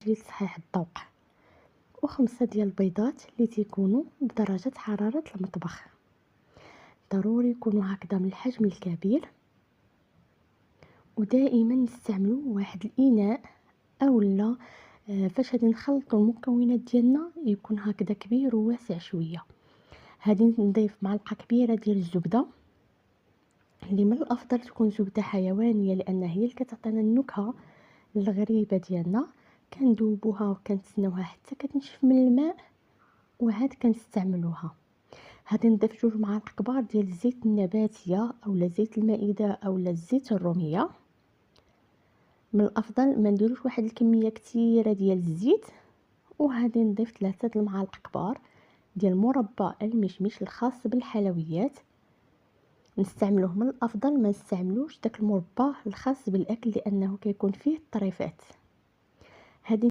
لتصحيح الذوق، و5 ديال البيضات اللي تيكونوا بدرجة حرارة المطبخ، ضروري يكونوا هكذا من الحجم الكبير. ودائما نستعملوا واحد الاناء اولا فاش غادي نخلطوا المكونات ديالنا يكون هكذا كبير وواسع شويه. غادي نضيف معلقه كبيره ديال الزبده، اللي من الافضل تكون زبده حيوانيه لان هي اللي كتعطينا النكهه الغريبه ديالنا. كندوبوها وكنتسناوها حتى كتنشف من الماء وعاد كنستعملوها. غادي نضيف 2 معالق كبار ديال الزيت النباتيه اولا زيت المائده اولا الزيت الروميه. من الافضل ما نديروش واحد الكميه كثيره ديال الزيت. وغادي نضيف 3 المعالق كبار ديال مربى المشمش الخاص بالحلويات. نستعملوه من الافضل ما نستعملوش داك المربى الخاص بالاكل لانه كيكون فيه الطريفات. هذه